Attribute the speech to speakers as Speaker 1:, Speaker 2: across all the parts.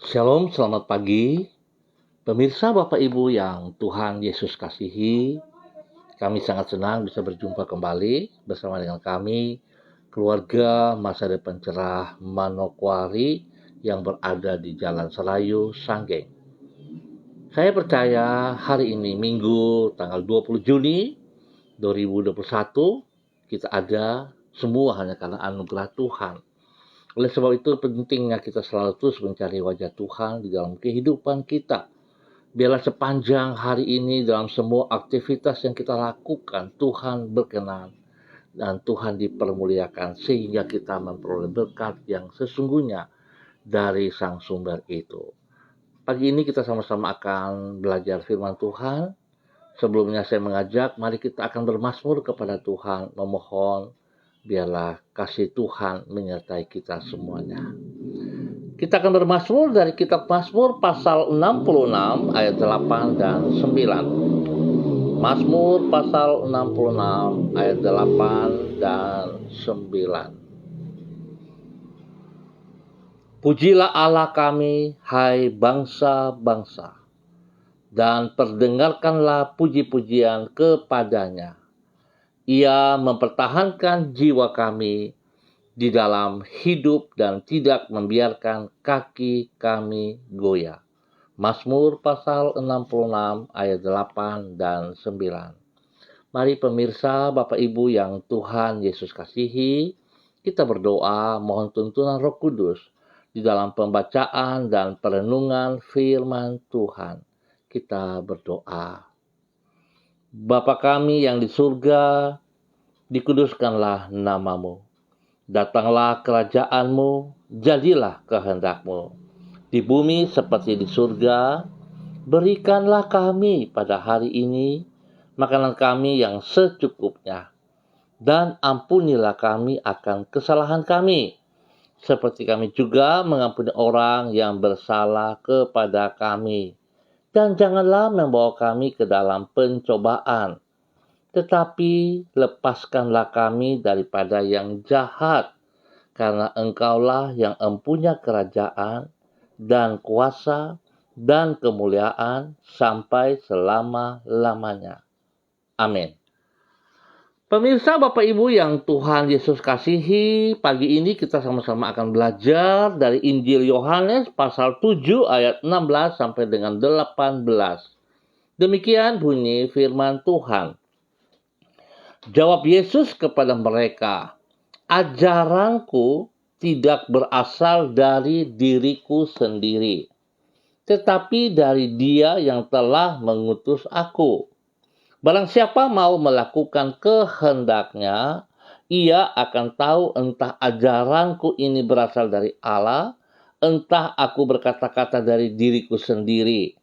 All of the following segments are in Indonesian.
Speaker 1: Shalom, selamat pagi. Pemirsa Bapak Ibu yang Tuhan Yesus kasihi, kami sangat senang bisa berjumpa kembali bersama dengan kami, keluarga Masa Depan Cerah Manokwari yang berada di Jalan Serayu, Sanggeng. Saya percaya hari ini Minggu tanggal 20 Juni 2021 kita ada semua hanya karena anugerah Tuhan. Oleh sebab itu pentingnya kita selalu terus mencari wajah Tuhan di dalam kehidupan kita. Biarlah sepanjang hari ini dalam semua aktivitas yang kita lakukan, Tuhan berkenan dan Tuhan dipermuliakan sehingga kita memperoleh berkat yang sesungguhnya dari Sang Sumber itu. Pagi ini kita sama-sama akan belajar firman Tuhan. Sebelumnya saya mengajak, mari kita akan bermazmur kepada Tuhan, memohon biarlah kasih Tuhan menyertai kita semuanya. Kita akan bermazmur dari kitab Mazmur pasal 66 ayat 8 dan 9. Mazmur pasal 66 ayat 8 dan 9. Pujilah Allah kami, hai bangsa-bangsa, dan perdengarkanlah puji-pujian kepadanya. Ia mempertahankan jiwa kami di dalam hidup dan tidak membiarkan kaki kami goyah. Mazmur pasal 66 ayat 8 dan 9. Mari pemirsa, Bapak Ibu yang Tuhan Yesus kasihi, kita berdoa mohon tuntunan Roh Kudus di dalam pembacaan dan perenungan firman Tuhan. Kita berdoa. Bapa kami yang di surga, dikuduskanlah namamu. Datanglah kerajaan-Mu, jadilah kehendak-Mu. Di bumi seperti di surga, berikanlah kami pada hari ini makanan kami yang secukupnya. Dan ampunilah kami akan kesalahan kami, seperti kami juga mengampuni orang yang bersalah kepada kami. Dan janganlah membawa kami ke dalam pencobaan, tetapi lepaskanlah kami daripada yang jahat, karena Engkaulah yang empunya kerajaan dan kuasa dan kemuliaan sampai selama-lamanya. Amin. Pemirsa Bapak Ibu yang Tuhan Yesus kasihi, pagi ini kita sama-sama akan belajar dari Injil Yohanes pasal 7 ayat 16 sampai dengan 18. Demikian bunyi firman Tuhan. Jawab Yesus kepada mereka, ajaranku tidak berasal dari diriku sendiri, tetapi dari Dia yang telah mengutus aku. Barang siapa mau melakukan kehendaknya, ia akan tahu entah ajaranku ini berasal dari Allah, entah aku berkata-kata dari diriku sendiri.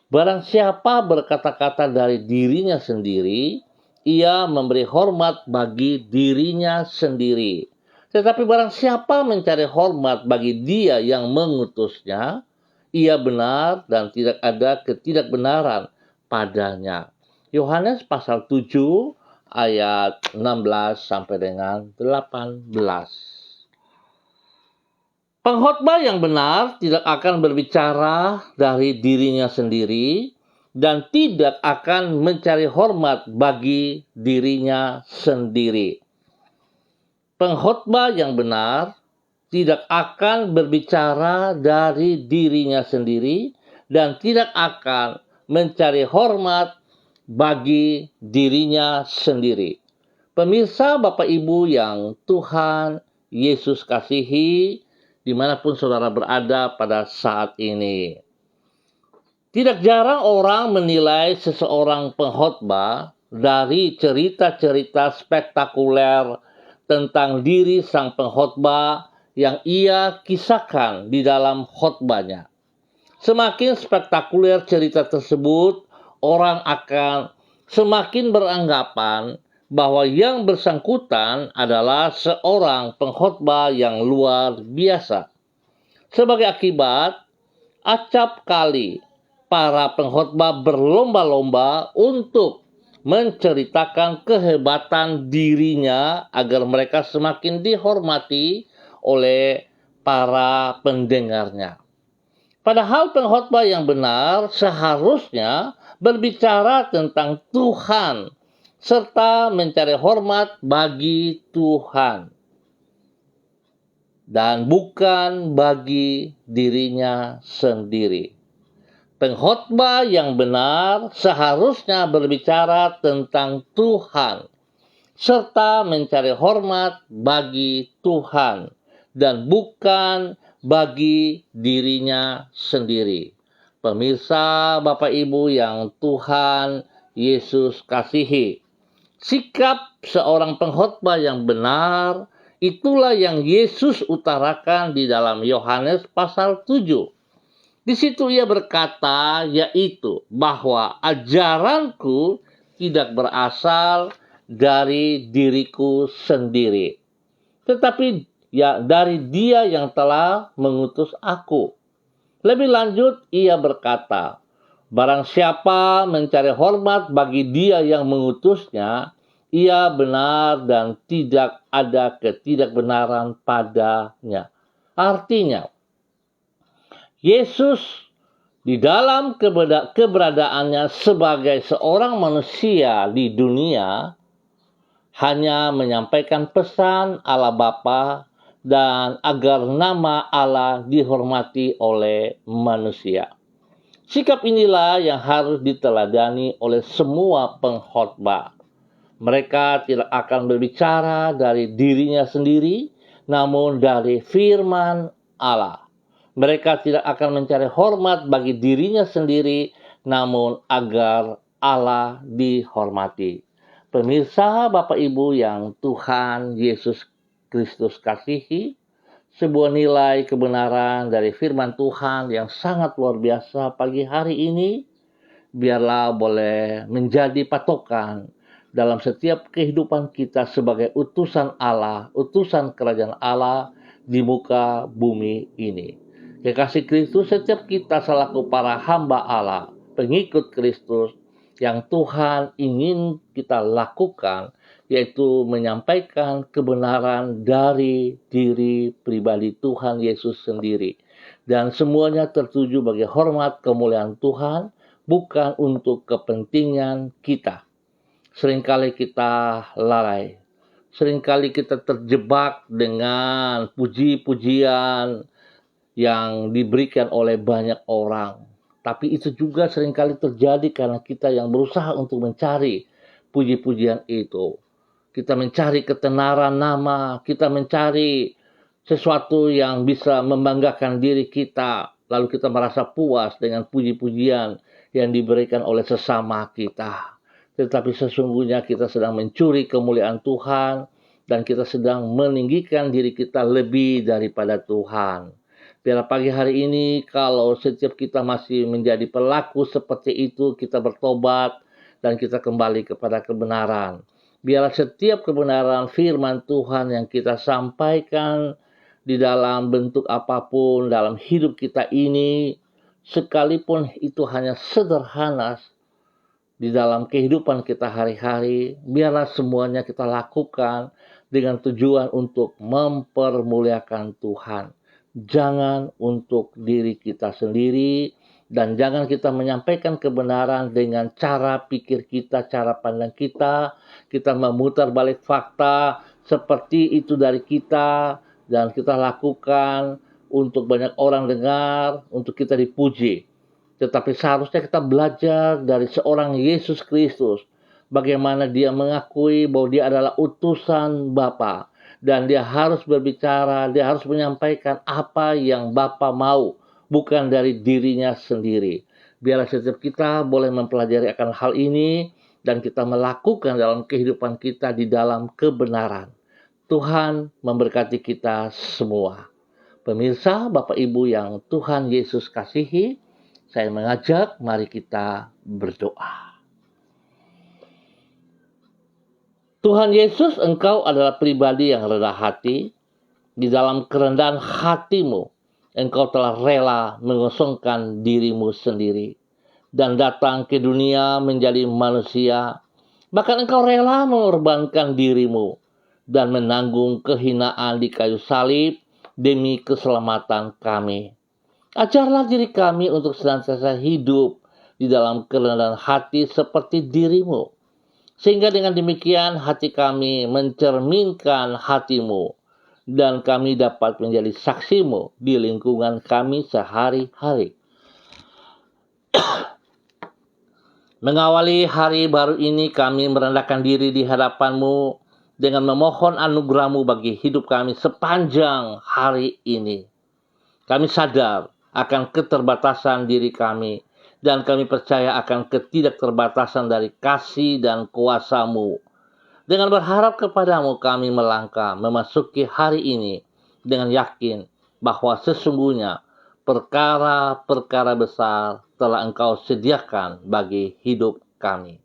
Speaker 1: Barang siapa berkata-kata dari dirinya sendiri, ia memberi hormat bagi dirinya sendiri. Tetapi barang siapa mencari hormat bagi Dia yang mengutusnya, ia benar dan tidak ada ketidakbenaran padanya. Yohanes pasal 7 ayat 16 sampai dengan 18. Pengkhotbah yang benar tidak akan berbicara dari dirinya sendiri dan tidak akan mencari hormat bagi dirinya sendiri. Pengkhotbah yang benar tidak akan berbicara dari dirinya sendiri dan tidak akan mencari hormat bagi dirinya sendiri. Pemirsa Bapak Ibu yang Tuhan Yesus kasihi, dimanapun saudara berada pada saat ini. Tidak jarang orang menilai seseorang pengkhotbah dari cerita-cerita spektakuler tentang diri sang pengkhotbah yang ia kisahkan di dalam khotbahnya. Semakin spektakuler cerita tersebut, orang akan semakin beranggapan bahwa yang bersangkutan adalah seorang pengkhotbah yang luar biasa. Sebagai akibat, acap kali para pengkhotbah berlomba-lomba untuk menceritakan kehebatan dirinya agar mereka semakin dihormati oleh para pendengarnya. Padahal pengkhotbah yang benar seharusnya berbicara tentang Tuhan serta mencari hormat bagi Tuhan dan bukan bagi dirinya sendiri. Pengkhotbah yang benar seharusnya berbicara tentang Tuhan serta mencari hormat bagi Tuhan dan bukan bagi dirinya sendiri. Pemirsa, Bapak Ibu yang Tuhan Yesus kasihi, sikap seorang pengkhotbah yang benar itulah yang Yesus utarakan di dalam Yohanes pasal 7. Di situ ia berkata, yaitu bahwa ajaranku tidak berasal dari diriku sendiri, tetapi dari Dia yang telah mengutus aku. Lebih lanjut, ia berkata, barang siapa mencari hormat bagi Dia yang mengutusnya, ia benar dan tidak ada ketidakbenaran padanya. Artinya, Yesus di dalam keberadaannya sebagai seorang manusia di dunia hanya menyampaikan pesan Allah Bapa dan agar nama Allah dihormati oleh manusia. Sikap inilah yang harus diteladani oleh semua pengkhotbah. Mereka tidak akan berbicara dari dirinya sendiri, namun dari firman Allah. Mereka tidak akan mencari hormat bagi dirinya sendiri, namun agar Allah dihormati. Pemirsa, Bapak Ibu yang Tuhan Yesus Kristus kasihi, sebuah nilai kebenaran dari firman Tuhan yang sangat luar biasa pagi hari ini, biarlah boleh menjadi patokan dalam setiap kehidupan kita sebagai utusan Allah, utusan kerajaan Allah di muka bumi ini. Kekasih Kristus, setiap kita selaku para hamba Allah, pengikut Kristus, yang Tuhan ingin kita lakukan, yaitu menyampaikan kebenaran dari diri pribadi Tuhan Yesus sendiri. Dan semuanya tertuju bagi hormat kemuliaan Tuhan, bukan untuk kepentingan kita. Seringkali kita lalai, seringkali kita terjebak dengan puji-pujian yang diberikan oleh banyak orang. Tapi itu juga seringkali terjadi karena kita yang berusaha untuk mencari puji-pujian itu. Kita mencari ketenaran nama, kita mencari sesuatu yang bisa membanggakan diri kita. Lalu kita merasa puas dengan puji-pujian yang diberikan oleh sesama kita. Tetapi sesungguhnya kita sedang mencuri kemuliaan Tuhan dan kita sedang meninggikan diri kita lebih daripada Tuhan. Biar pagi hari ini kalau setiap kita masih menjadi pelaku seperti itu, kita bertobat dan kita kembali kepada kebenaran. Biarlah setiap kebenaran firman Tuhan yang kita sampaikan di dalam bentuk apapun dalam hidup kita ini, sekalipun itu hanya sederhana di dalam kehidupan kita hari-hari, biarlah semuanya kita lakukan dengan tujuan untuk mempermuliakan Tuhan. Jangan untuk diri kita sendiri, dan jangan kita menyampaikan kebenaran dengan cara pikir kita, cara pandang kita. Kita memutar balik fakta seperti itu dari kita, dan kita lakukan untuk banyak orang dengar, untuk kita dipuji. Tetapi seharusnya kita belajar dari seorang Yesus Kristus, bagaimana dia mengakui bahwa dia adalah utusan Bapa. Dan dia harus berbicara, dia harus menyampaikan apa yang Bapa mau, bukan dari dirinya sendiri. Biarlah setiap kita boleh mempelajari akan hal ini, dan kita melakukan dalam kehidupan kita di dalam kebenaran. Tuhan memberkati kita semua. Pemirsa, Bapak Ibu yang Tuhan Yesus kasihi, saya mengajak mari kita berdoa. Tuhan Yesus, Engkau adalah pribadi yang rendah hati. Di dalam kerendahan hatimu, Engkau telah rela mengosongkan dirimu sendiri dan datang ke dunia menjadi manusia. Bahkan Engkau rela mengorbankan dirimu dan menanggung kehinaan di kayu salib demi keselamatan kami. Ajarlah diri kami untuk senantiasa hidup di dalam kerendahan hati seperti dirimu, sehingga dengan demikian hati kami mencerminkan hatimu, dan kami dapat menjadi saksimu di lingkungan kami sehari-hari. Mengawali hari baru ini, kami merendahkan diri di hadapan-Mu dengan memohon anugerah-Mu bagi hidup kami sepanjang hari ini. Kami sadar akan keterbatasan diri kami, dan kami percaya akan ketidakterbatasan dari kasih dan kuasa-Mu. Dengan berharap kepadamu kami melangkah memasuki hari ini dengan yakin bahwa sesungguhnya perkara-perkara besar telah Engkau sediakan bagi hidup kami.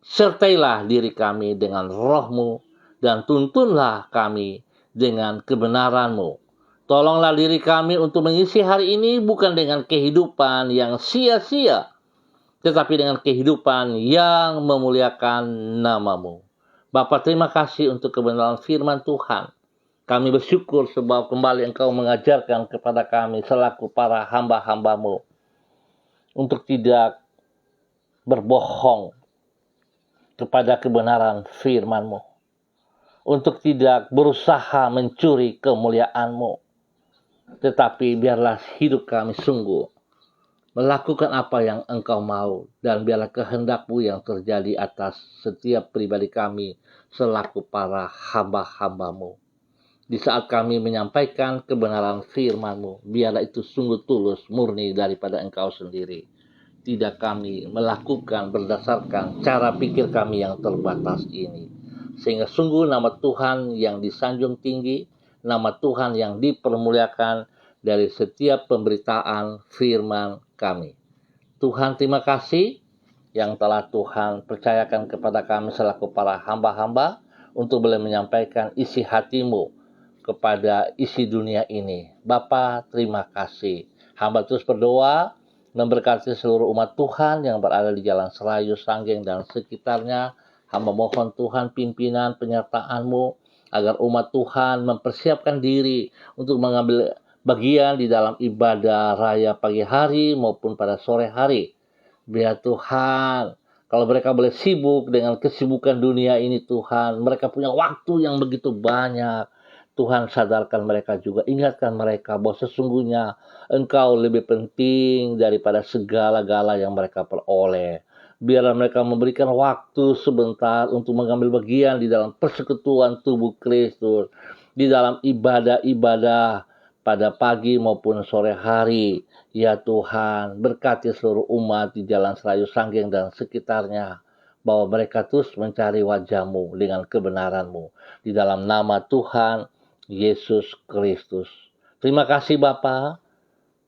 Speaker 1: Sertailah diri kami dengan roh-Mu dan tuntunlah kami dengan kebenaran-Mu. Tolonglah diri kami untuk mengisi hari ini bukan dengan kehidupan yang sia-sia, tetapi dengan kehidupan yang memuliakan nama-Mu. Bapa, terima kasih untuk kebenaran firman Tuhan. Kami bersyukur sebab kembali Engkau mengajarkan kepada kami selaku para hamba-hamba-Mu untuk tidak berbohong kepada kebenaran firman-Mu, untuk tidak berusaha mencuri kemuliaan-Mu, tetapi biarlah hidup kami sungguh melakukan apa yang Engkau mau, dan biarlah kehendak-Mu yang terjadi atas setiap pribadi kami selaku para hamba-hamba-Mu. Di saat kami menyampaikan kebenaran firman-Mu, biarlah itu sungguh tulus, murni daripada Engkau sendiri. Tidak kami melakukan berdasarkan cara pikir kami yang terbatas ini. Sehingga sungguh nama Tuhan yang disanjung tinggi, nama Tuhan yang dipermuliakan dari setiap pemberitaan firman kami. Tuhan, terima kasih yang telah Tuhan percayakan kepada kami selaku para hamba-hamba untuk boleh menyampaikan isi hati-Mu kepada isi dunia ini. Bapa, terima kasih. Hamba terus berdoa memberkati seluruh umat Tuhan yang berada di Jalan Serayu, Sanggeng, dan sekitarnya. Hamba mohon Tuhan pimpinan penyertaan-Mu agar umat Tuhan mempersiapkan diri untuk mengambil bagian di dalam ibadah raya pagi hari maupun pada sore hari. Biar Tuhan, kalau mereka boleh sibuk dengan kesibukan dunia ini Tuhan, mereka punya waktu yang begitu banyak. Tuhan, sadarkan mereka juga, ingatkan mereka bahwa sesungguhnya Engkau lebih penting daripada segala-gala yang mereka peroleh. Biarlah mereka memberikan waktu sebentar untuk mengambil bagian di dalam persekutuan tubuh Kristus, di dalam ibadah-ibadah pada pagi maupun sore hari. Ya Tuhan, berkati seluruh umat di Jalan Serayu, Sanggeng, dan sekitarnya, bahwa mereka terus mencari wajah-Mu dengan kebenaran-Mu. Di dalam nama Tuhan Yesus Kristus. Terima kasih Bapa.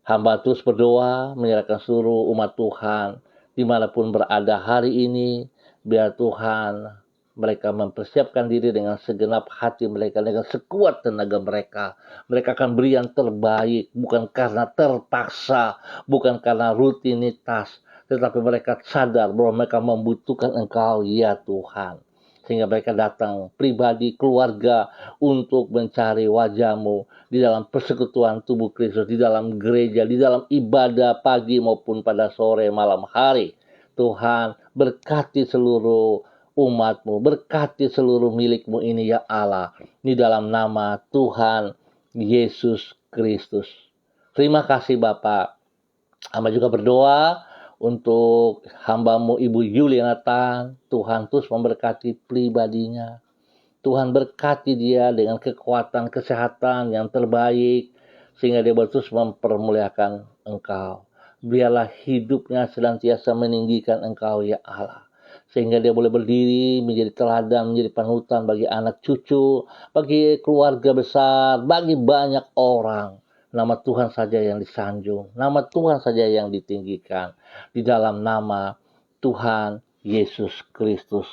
Speaker 1: Hamba terus berdoa menyerahkan seluruh umat Tuhan dimanapun berada hari ini. Biar Tuhan mereka mempersiapkan diri dengan segenap hati mereka, dengan sekuat tenaga mereka. Mereka akan beri yang terbaik, bukan karena terpaksa, bukan karena rutinitas, tetapi mereka sadar bahwa mereka membutuhkan Engkau, ya Tuhan. Sehingga mereka datang pribadi, keluarga, untuk mencari wajah-Mu di dalam persekutuan tubuh Kristus, di dalam gereja, di dalam ibadah pagi maupun pada sore malam hari. Tuhan, berkati seluruh umat-Mu, berkati seluruh milik-Mu ini ya Allah, di dalam nama Tuhan Yesus Kristus. Terima kasih Bapak. Hamba juga berdoa untuk hamba-Mu Ibu Yulianatan. Tuhan terus memberkati pribadinya. Tuhan berkati dia dengan kekuatan, kesehatan yang terbaik, sehingga dia terus mempermuliakan Engkau. Biarlah hidupnya senantiasa meninggikan Engkau ya Allah, sehingga dia boleh berdiri menjadi teladan, menjadi panutan bagi anak cucu, bagi keluarga besar, bagi banyak orang. Nama Tuhan saja yang disanjung, nama Tuhan saja yang ditinggikan, di dalam nama Tuhan Yesus Kristus.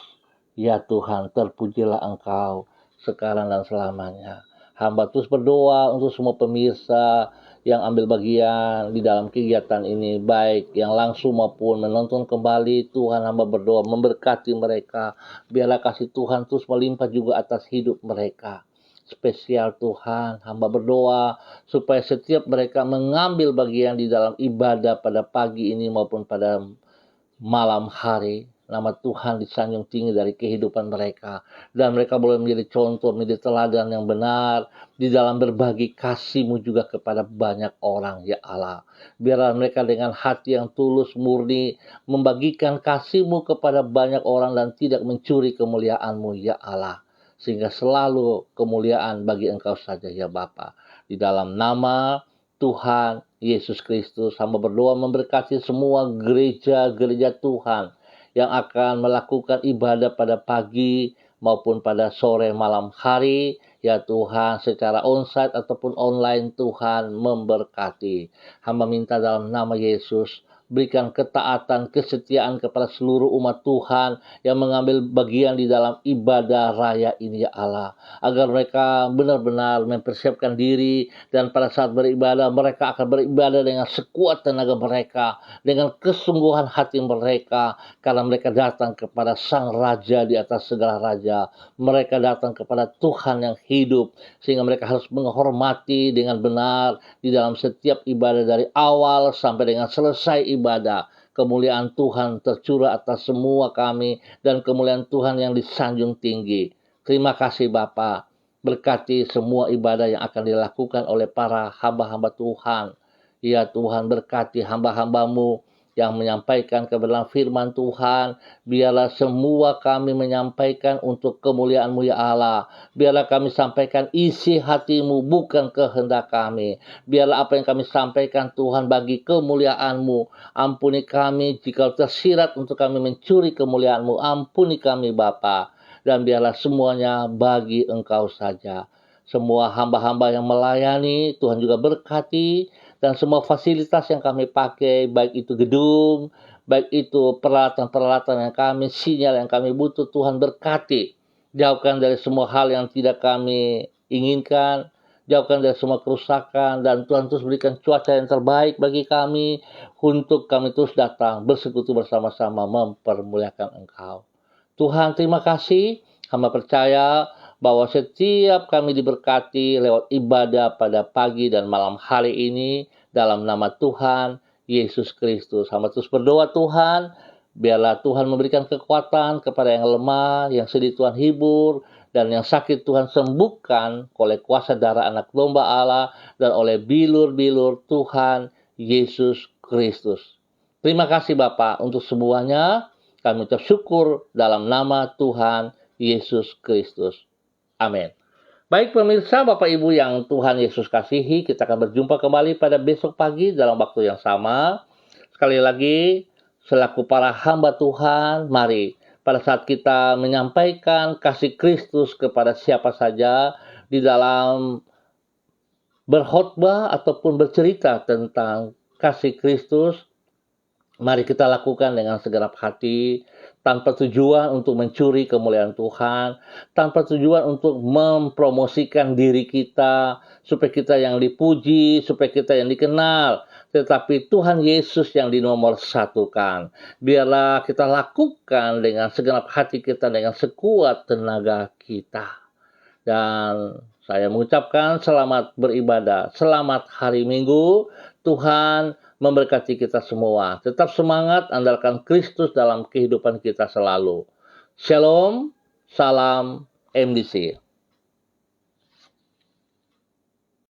Speaker 1: Ya Tuhan, terpujilah Engkau sekarang dan selamanya. Hamba terus berdoa untuk semua pemirsa yang ambil bagian di dalam kegiatan ini, baik yang langsung maupun menonton kembali. Tuhan, hamba berdoa memberkati mereka. Biarlah kasih Tuhan terus melimpah juga atas hidup mereka, spesial Tuhan. Hamba berdoa supaya setiap mereka mengambil bagian di dalam ibadah pada pagi ini maupun pada malam hari. Nama Tuhan disanjung tinggi dari kehidupan mereka. Dan mereka boleh menjadi contoh, menjadi teladan yang benar di dalam berbagi kasih-Mu juga kepada banyak orang, ya Allah. Biarlah mereka dengan hati yang tulus, murni, membagikan kasih-Mu kepada banyak orang dan tidak mencuri kemuliaan-Mu, ya Allah. Sehingga selalu kemuliaan bagi Engkau saja, ya Bapa. Di dalam nama Tuhan Yesus Kristus, hamba berdoa memberkati semua gereja-gereja Tuhan yang akan melakukan ibadah pada pagi maupun pada sore malam hari. Ya Tuhan, secara onsite ataupun online, Tuhan memberkati. Hamba minta dalam nama Yesus, berikan ketaatan, kesetiaan kepada seluruh umat Tuhan yang mengambil bagian di dalam ibadah raya ini, ya Allah. Agar mereka benar-benar mempersiapkan diri dan pada saat beribadah, mereka akan beribadah dengan sekuat tenaga mereka, dengan kesungguhan hati mereka, karena mereka datang kepada Sang Raja di atas segala raja. Mereka datang kepada Tuhan yang hidup, sehingga mereka harus menghormati dengan benar di dalam setiap ibadah dari awal sampai dengan selesai ibadah. Kemuliaan Tuhan tercurah atas semua kami dan kemuliaan Tuhan yang disanjung tinggi. Terima kasih Bapa. Berkati semua ibadah yang akan dilakukan oleh para hamba-hamba Tuhan. Ya Tuhan, berkati hamba-hamba-Mu yang menyampaikan kebenaran firman Tuhan. Biarlah semua kami menyampaikan untuk kemuliaan-Mu, ya Allah. Biarlah kami sampaikan isi hati-Mu, bukan kehendak kami. Biarlah apa yang kami sampaikan Tuhan bagi kemuliaan-Mu. Ampuni kami jika tersirat untuk kami mencuri kemuliaan-Mu. Ampuni kami Bapa. Dan biarlah semuanya bagi Engkau saja. Semua hamba-hamba yang melayani, Tuhan juga berkati. Dan semua fasilitas yang kami pakai, baik itu gedung, baik itu peralatan-peralatan yang kami, sinyal yang kami butuh, Tuhan berkati. Jauhkan dari semua hal yang tidak kami inginkan. Jauhkan dari semua kerusakan. Dan Tuhan terus berikan cuaca yang terbaik bagi kami. Untuk kami terus datang, bersekutu bersama-sama, mempermuliakan Engkau. Tuhan, terima kasih. Hamba percaya bahwa setiap kami diberkati lewat ibadah pada pagi dan malam hari ini dalam nama Tuhan Yesus Kristus. Hamba terus berdoa Tuhan, biarlah Tuhan memberikan kekuatan kepada yang lemah, yang sedih Tuhan hibur, dan yang sakit Tuhan sembuhkan oleh kuasa darah anak domba Allah dan oleh bilur-bilur Tuhan Yesus Kristus. Terima kasih Bapa untuk semuanya. Kami ucap syukur dalam nama Tuhan Yesus Kristus. Amin. Baik pemirsa, Bapak Ibu yang Tuhan Yesus kasihi, kita akan berjumpa kembali pada besok pagi dalam waktu yang sama. Sekali lagi, selaku para hamba Tuhan, mari pada saat kita menyampaikan kasih Kristus kepada siapa saja di dalam berkhotbah ataupun bercerita tentang kasih Kristus, mari kita lakukan dengan segenap hati, tanpa tujuan untuk mencuri kemuliaan Tuhan, tanpa tujuan untuk mempromosikan diri kita, supaya kita yang dipuji, supaya kita yang dikenal, tetapi Tuhan Yesus yang dinomorsatukan. Biarlah kita lakukan dengan segenap hati kita, dengan sekuat tenaga kita. Dan saya mengucapkan selamat beribadah, selamat hari Minggu. Tuhan memberkati kita semua. Tetap semangat, andalkan Kristus dalam kehidupan kita selalu. Shalom, salam MDC.